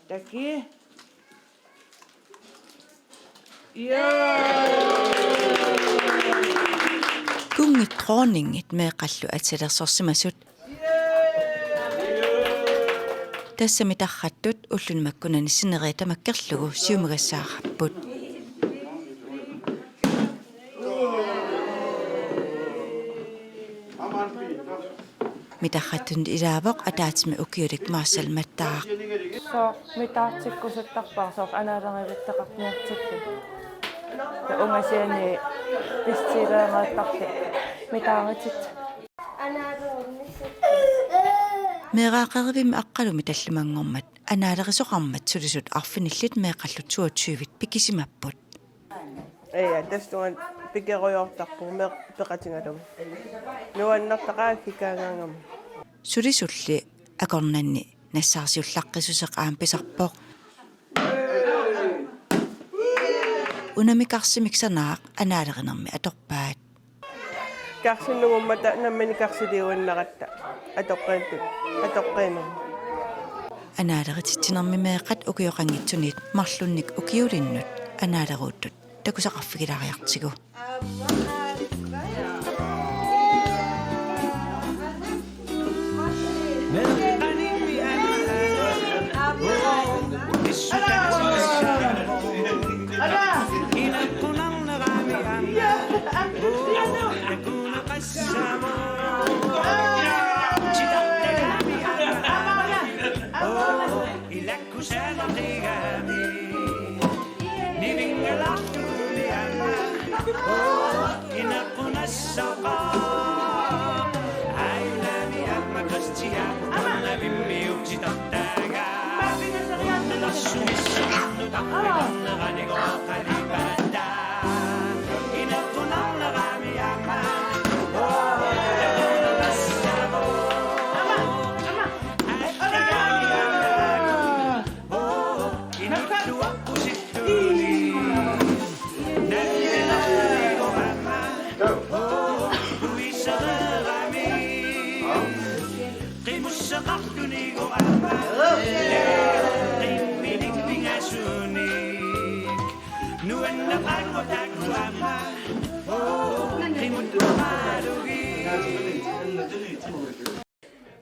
Taki. Kungit droningit meeqallu atsalersorsimasut тассами тарраттут уллунмаккунани синериитамаккерлугу сиумагассаараппут митарраттун илаавоқ атаатими укиулик маасалматтаа соо митаартиккусаттарпаа анаалеривиттеқарниартикку унгасиани пистилаамааттарти митааритит меэраақаривим аққалуми таллумангормат анаалерисоқармат сулисут арфиниллит меэқаллут 22-вит пикисимаппут тастуан пикеруйортарпу ме пеқатингалум нуаннартақаа фикаагаангам сулисулли акорнанни нассаарсиуллаққисусеқ аам писарпоқ унамикарсимиксанаақ анаалеринерми аторпаат карсиннугуммата наммани карсилиуаннаратта атоққиинер анаалерититсинерми меэқат укиоқангитсунит марлунник укиулиннут анаалеруuttut такусақарфигилариартигу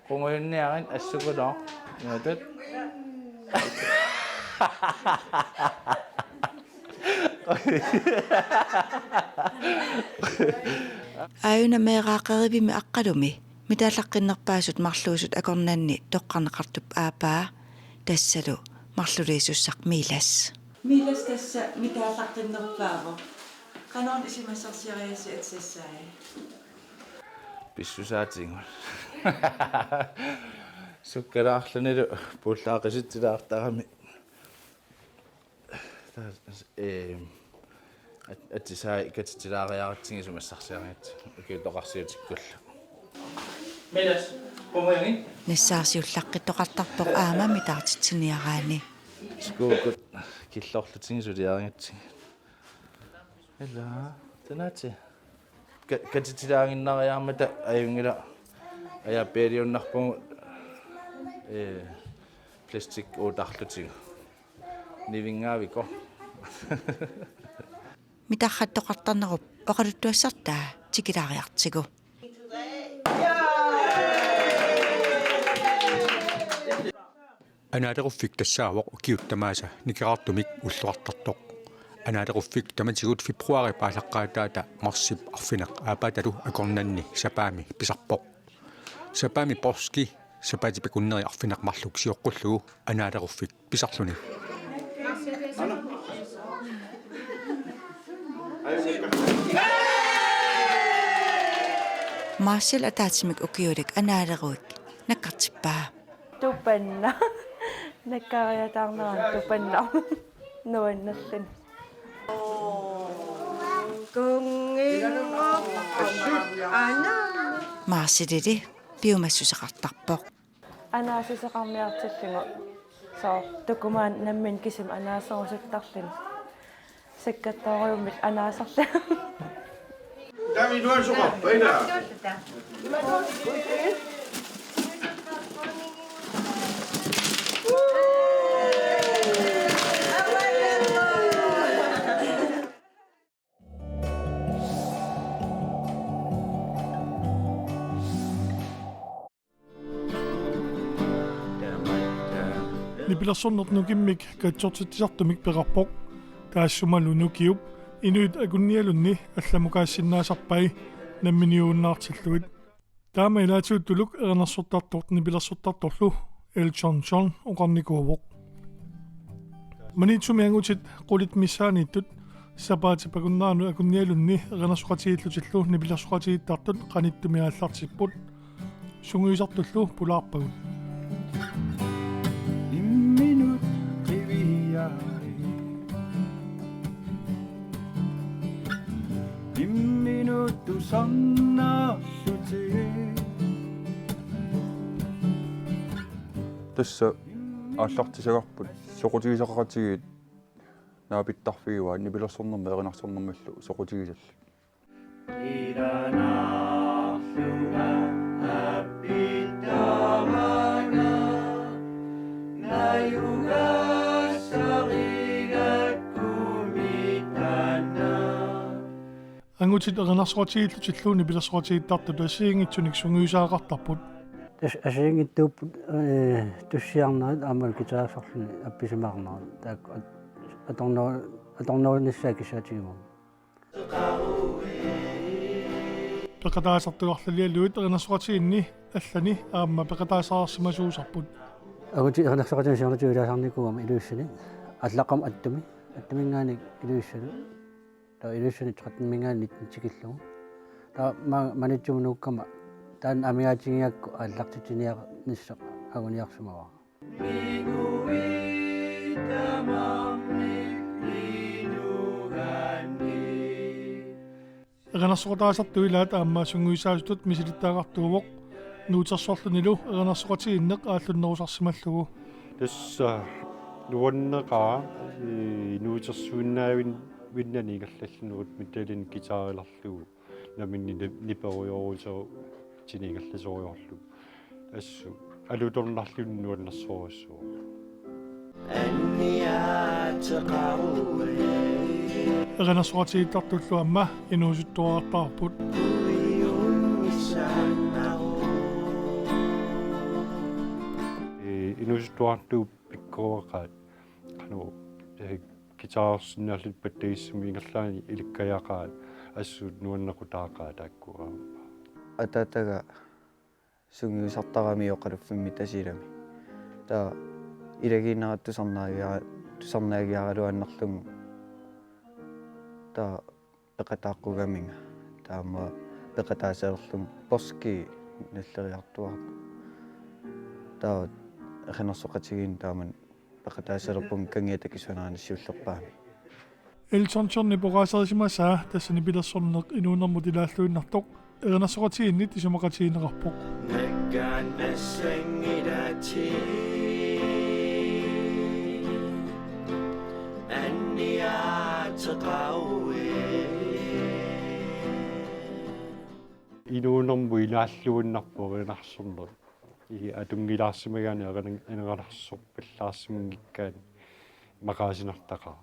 Punguyunniaqin assukuloo nuutut аюна меэраақаривими аққалуми митааллаққиннерпаасут марлуусут акорнанни тоққарнеқартуп аапаа тассалу марлулиисуссақ милас тасса митааллаққиннерпааво канаон исимассарсиариаси атсассаи писсусаатингул суккалаарлунилу пуллаақиситсилаартарами атсисаа икатитилаариаратсиги сумассарсиариат укиутоқарсиутиккулла мелас помояни нассаарсиуллаққиттоқартарпоқ аамами таартитсиниараани скуукут киллоорлутиги сулиарингатсиг эла танати катитилаагиннариармата аюнгила аяппериуннарпугу пластик уутарлутигу нивингаавико митарраттоқартарнеруп оқалуттуассартаа тикилаариартигу анаалеруффик тассаавоқ укиуттамааса никеқартумик уллуартартоқ анаалеруффик таматигут фебруари паалаққаатаата марсип арфинақ аапааталу акорнанни сапаами писарпоқ сапаами порски сапаати пекуннери арфинақ марлук сиоққуллугу анаалеруффик писарлуни Marcel атаатимик укиулик анаалеруик наккартиппаа тупанна наккариатаарнеран тупанна нуаннерлин Marcelили биумассусеқартарпоқ анаасисеқарниартиллугу соо документ наммин кисим анаасерусуттарлин саккаттаариуммит анаасарла Dami nuan suka, baina. Nipilersornert nukimmik katsortitisartumik perarpoq taassumalu nukiup inuit akunnialunni allamukaassinnaassarpai namminiuunnaartilluit taama ilaatuuttuluk eranarsortartort nipilersortartorlu Elton John oqarnikuuvoq manitsumiangutit qulit missaaniittut sapaatipakunnaanu akunnialunni eranarsuqatiillutillu nipilersuqatiittartut qanittumiaallartipput sunguisartullu pulaarpagut Minuutu sannaassuti. Tässä аллартисагарпут соқутигисақаратигиит наапиттарфигуа нипилерсорнэрмэ эринарсорнэрмаллу соқутигисаллу Иранарлуга аппиттарана наюгасаригаккумитана ангутит эранарсуатигиллутиллуу нипилерсуатигиттарту тассиингитсуник сунгуисаақартарпут асиингиттууппут туссиарнаат аамал китаасарлуни апписимаарнаа таак аторноо кисаатигиму пекатаасартуарлалиалуит эринарсуатигинни аллани аама пекатаасаарсимасуусарпут агути эринарсуатигисиарнатигулаасарникуама илуиссани аллаққам аттумингааник илуиссалу таа илуиссани тратмингаанит тикиллугу таа манитсумунуккама таан амиаатигиакку аллартитиниа ниссақ агуниарсумава эринарсуатаасартуилаат аама сунгуисаасутут мисилиттаагартуувоқ нуутерсуарлунилу эринарсуатигиннеқ ааллуннерусарсималлугу тасса нуаннеқаа нуутерсуиннаавин виннанигаллаллунут миталин гитаариларлугу наминни ниперуйоруусоо тинингалласориорлу ассу алуторнарлуннуаннерсоруссуу эринарсуатигиттартуллу амма инуусуттуаартаарпут инуусуттуартуу пиккоақаат кану гитаарсиннааллут паттагиссами ингерлаани иликкаяақаат ассуут нуаннекутаақаа тааккуаа ататага сунгиусартарами оқалуффимми тасилами таа илагиннаратусарнаагиаралуаннарлугу таа пеқатааққугаминга таама пеқатаасаерлугу порски наллериартуарпа таа эхнерсоқатигин тааман пеқатаасаерпун кангиатакисунаанissууллерпаами Elton John нипораасарисимасаа тассани пилерсорнеқ инуунэрмутилааллуиннартоқ эринарсоқатигиннит исумақатигинеқарпоқ Nakkan bessengidati anniaataqaue инуунэрму илааллуиннарпу эринарсорнер и атунгилаарсимагаани эринарсорпаллаарсимингиккаани мақаасинартақаа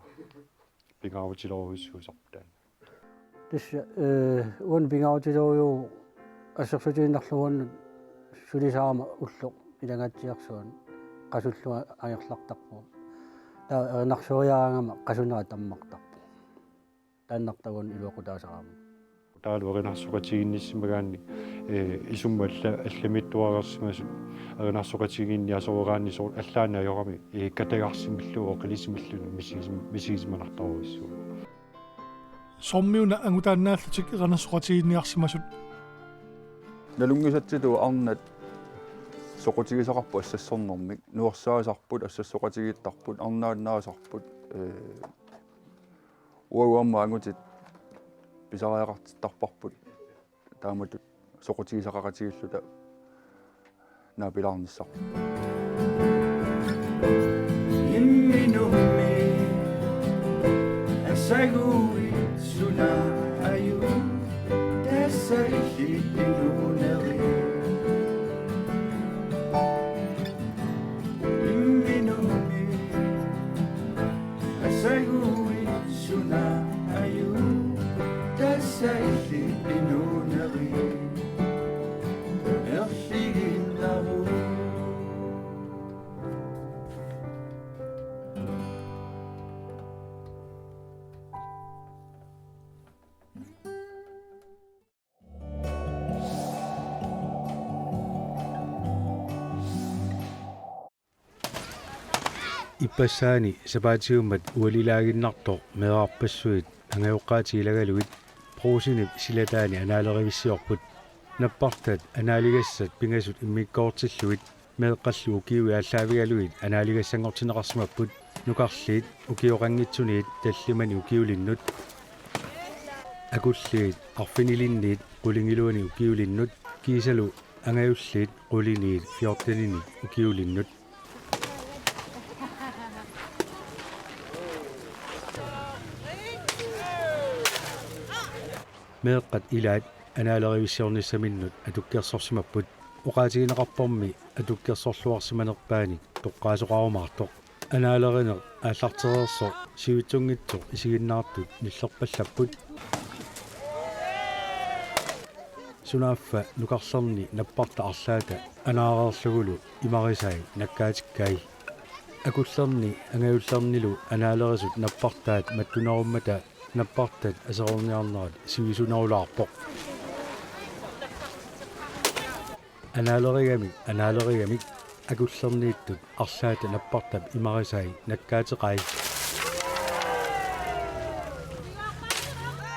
пингаавутилоруйссуусартаа тасса уан пингаутилориу ассерсутииннарлугуанну сулисаама уллоқ илангаатсиарсуан qasуллуа аёрлартарпу таа эринарсориаангама qasунера таммартарпу тааннартагун илуоқутаасараама таалу эринарсоқатигинниссимагаани исумма алламиттуарерсимасу эринарсоқатигинни асорераанни соор аллаана аёрами катагарсимиллуу оқилисимиллуни мисигисманартаруиссуу соммиуна ангутаанааллутик эринарсоқатигинниарсимасут налунгисатсилу арнат соқутигисақарпу ассассорнэрмик нуерсаасарпут ассассоқатигиттарпут арнааннаасарпут уауамма ангутит писариақартиттарпарпут тааматут соқутигисақаратигиллута наапилаарниссар имминумми асагуи суна аю тассалли инунери имминумми асагуи суна аю тассалли инунери иппассаани сапаатигуммат уалилаагиннарто меэрпассуит ангаюққаатигилагалуит проусинип силатаани анаалеривиссиорпут наппартат анаалигассат пингасут иммиккоортиллуит меэққаллу укиуи ааллаавигалуит анаалигассангортинеқарсимаппут нукарлиит укиоқангитсуниит таллимани укиулиннут акуллиит арфинилинниит qulingiluni ukiulinnut kiisalu angayulliit quliniit fiortanini ukiulinnut meeqqat ilaat anaalerivissiornissaminnut atukkiarsorsimapput uqaatigineqarpormi atukkiarsorluarsimanerpaanik toqqaasoqarumaartoq anaalerineq aallartereerso sivitsungitsoq isiginnaartut nillerpallapput sunaaffa nukarlarni napparta arlaata anaareerlugulu imarisai nakkaatikkai akullerni angayullernilu anaalerisut nappartaat mattunarummata nappartat aserorniarnerat sivisunarularpoq anaalerigamik akullerniittut arlaata nappartap imarisai nakkaatiqai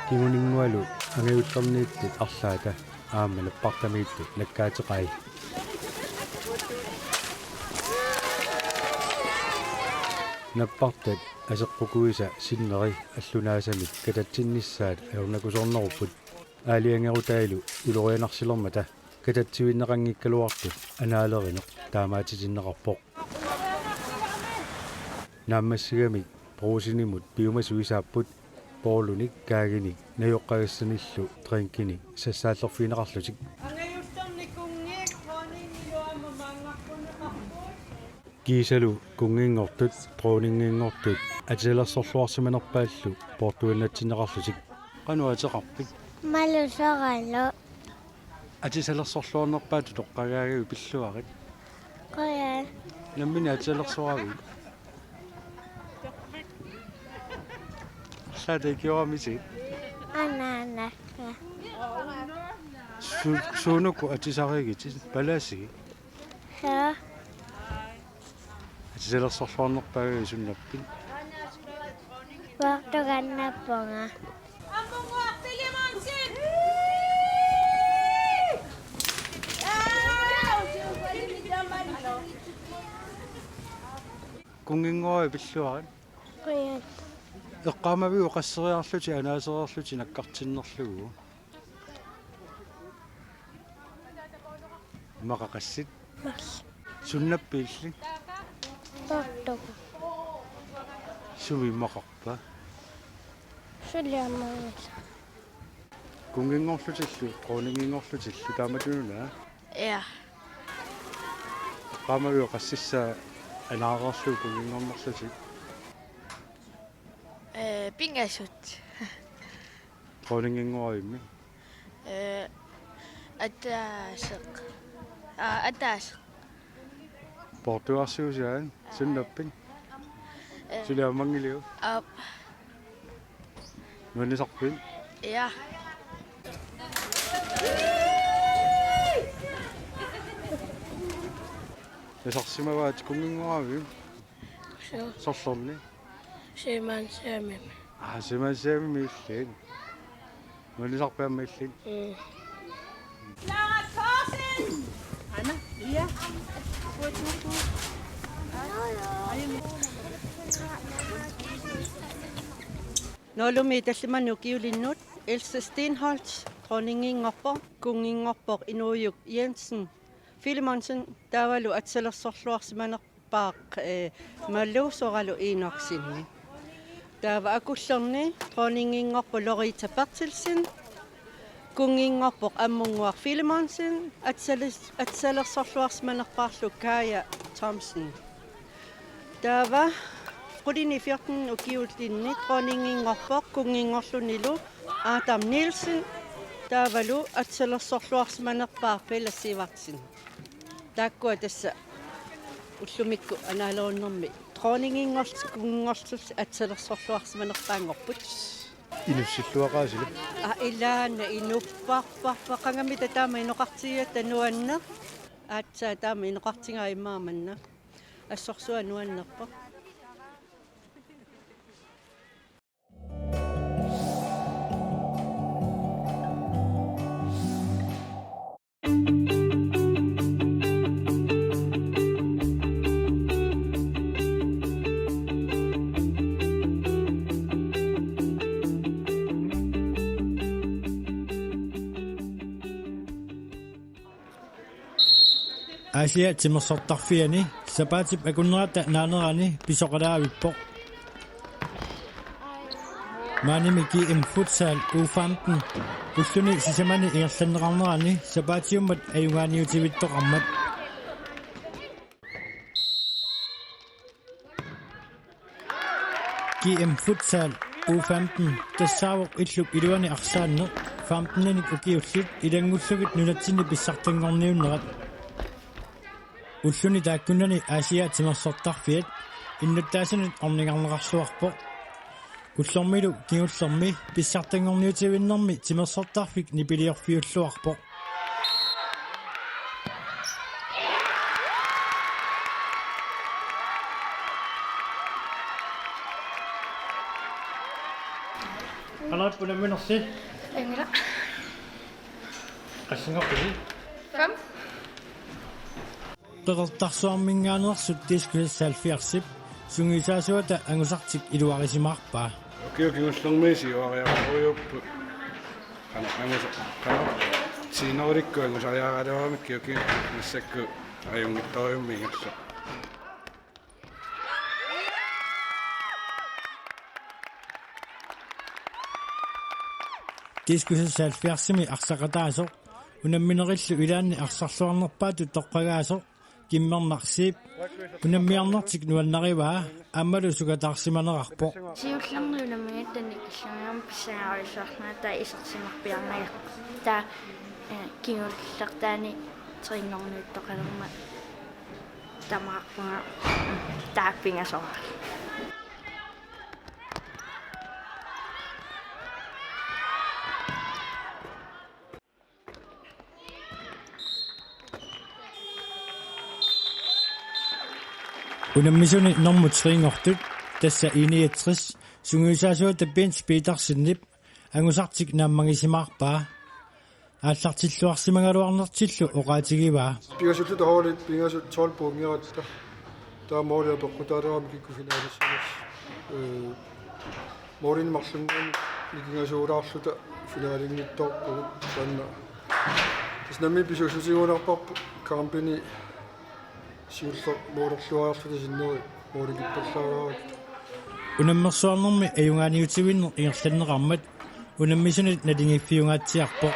kimuningualu angayullerniittut arlaata aamma nappartamiittut nakkaatiqai nappartat aseqqukuisa sinneri allunaasamik katatsinnissaat aurnakusornerupput aaliangerutailu ulorianarsilermata katatsiuinneqanngikkaluartut anaalerineq taamaatisinneqarpoq naammassigamik prosinimut piumasuisaapput poolunik kaaginik najoqqagassanillu trinkini sassaallerfiineqarlutik kiisalu kungiingortut troningiingortut atisalersorluarsimanerpaallu portuannatsinneqarlutik qanuateqarpik malusoralo atisalersorluarnerpaatu toqqagaagagu pilluarit qoya nammini atisalersoravi saataikioramisi ananakka suunuku atisarigiti palasi ha atisalersorluarnerpaagagu sunnappin waqtuqannappunga kungingoa pilluarit qoya eqqaamaviu qasseriarluti anaasererluti nakkartinnerlugu maqaqassit sunnappiilli waqtuq suvimaqarpa suliammaas kungingorlutillu qooningingorlutillu taamatununa ja eqqaamaviu qassissa anaareerlugu kungingornerluti pingasut qooningingorayimmi ataaseq portuarsiusaan sunnappin suliammangiliu ap nuannisarpin ja nasarsimavaat kungingoraavi sorlorni simansaamim simansaamimi illiin nuannisarpiamma illiin Nolumi tallimanu kiulinnut Else Stenholtz dronningiingorpo kungiingorpoq Inuuyuk Jensen Filimonsen taavalu atsalersorluarsimanerpaaq malluusoralu iinorsinni taava akullerni dronningiingorpo Lorita Bertelsen kungiingorpoq ammunguaq Filimonsen atsalersorluarsimanerpaarlu Kaja Thomsen taava Rudini 14 ukiullinni dronningiingorpoq kungiingorlunilu Adam Nielsen taavalu atsalersorluarsimanerpaar pelassivartsin taakkua tassa ullumikku anaalerunnermi dronningiingorlu kungiingorlus atsalersorluarsimanerpaangorput inussilluaqaasilu ilaana inupparparpa qangamita taama inoqartigiatta nuanner aatsaa taama inoqartingaa immaamanna assorsuа nuannerpa Asia timersortarfiani sapaatip akunnerata naanerani pisoqalaavippoq maanimiki futsal u15 ulluni sisamani igerlanneqarnerani sapaatiummat ayungaaniutivittoqarmat futsal u15 tassaawoq illuk iluani arsaanne 15-nik ukiullut ilangullugit nunatsini pissartangorniunnerat ulluni taakkunnani Asia timersortarfiat innuttaasanit orningarnerarluarpoq ullormilu kingullermi pissartangorniutivinnermi timersortarfik nipiliorfiulluarpoq Alappunamminersi Engla. qassingorpili 5. Qeqertarsuarmingaanersut tiskulisaalfiarsip sungisaasuata angusartik iluarisimaarpaa Kiukingullermiisi uariaqaruyuppu siinnerikku angusariaqaleraamik kiuki nassakku ajungittoriummiingersu tiskulisaalfiarsimi arsaqataasoq unamminerillu ilaanni arsarluarnerpaatu toqqagaasoq kimmermarsiip unammiarnertik nuannarivaa ammalu sugataarsimanerarpoq Siullerniunammigattani illangam pissangaarissuarnaata isarsimarpiarnaga taa kingullertaani triingorniuttoqalerma tamaqpunga taapingasoqa unammisuni normut triingortut tassa 61 sungisaasuata Bens Petersinnip angusartik naammangisimaarpaa ааллартиллуарсимагалуарнертиллу оqaatigivaa пигасуллут авалит пигасут 12 пунгиратта таамоолиа тоққутаалерами киккуфинаалиссимас моорин марлунган никингасуулаарлута финаалингитторпугут санна таснами писусусигунарпарпу кампани сиуллер моолерлуаарлута синнери мооригипперлаарат унаммерсуарнэрми аюнгааниутивиннер иерланнеқармат унаммисунит налингиффиунгаатсиарпоқ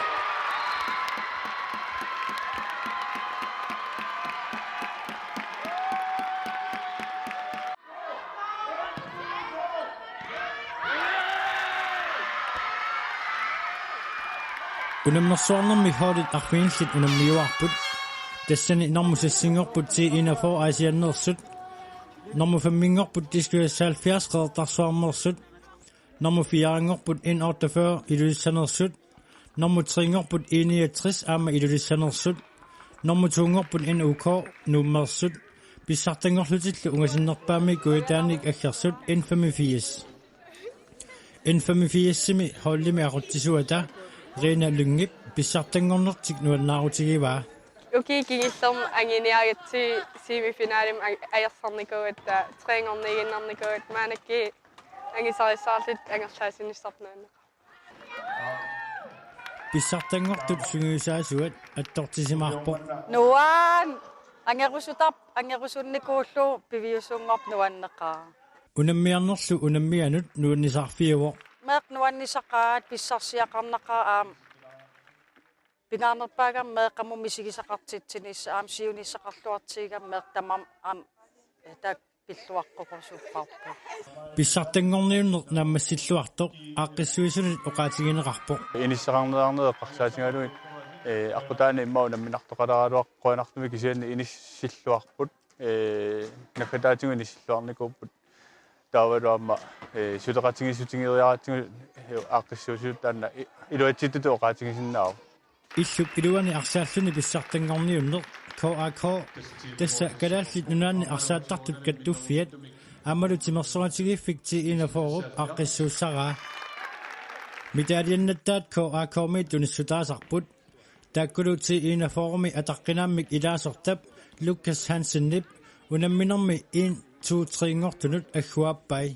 унаммерсуарнэрми хоолит арфингиллит унаммиуарпут тассани нормусассингорпут ти инафоо асианнерсут норму фаммингорпут тискуассаалфиас қеэртарсуармерсут норму фиаангорпут ин 48 илулиссанерсут норму трингорпут 69 аама илулиссанерсут норму тунгорпут ин УК нуммерсут писсартангорлутиллу унгасиннерпаами куитааник аггерсут ин 85 ин 85-сими холлими ақуттисуата Rena Lyngip pissartangornertik nuannаарutигиваа Ukikigillern anginiagitsi semifinaalim ajersarnikuutta treengorniginnarnikuut maanakki angisarissaarlit angerlaasinissarnaanneqa pissartangortut sungiusaasuat attortisimaarpoq nuan angerusunnikuullu piviusunngorp nuanneqaa unammiarnerlu unammianut nuannisarfiuoq meeq nuannisaqaat pissarsiaqarnaqaa pingaarnerpaagam meeqammu misigisaqartitsinissa siunissaqarluartiigam meeq tamam tak pilluaqqoqorsuupparpu pissartangorniunner naammassilluartoq aaqqissuisunit oqaatigineqarpoq инissaqarnerarneeqqarsaatigaluit аққутаани иммау намминартоқалералуаққуанартуми кисианни инисsilluarput наккатаатигу инissилluарникууппут таавалуамма сутеқатигисутигириаратигу ааққиссуусут таанна илуатситтуту оqaатигисиннаау иллук илуани арсааллуни писсартангорниуннер КАК тасса калааллит нунаанни арсааттартут каттуффиат аммалу тимерсуатигиффик ти инафооруп ааққиссууссараа митаалианнаттаат КАК ми туниссутаасарпут тааккулу ти инафооруми атаққинааммик илаасортап Лукас Хансеннип унамминерми 1 2 3 ngortunut аггуаппай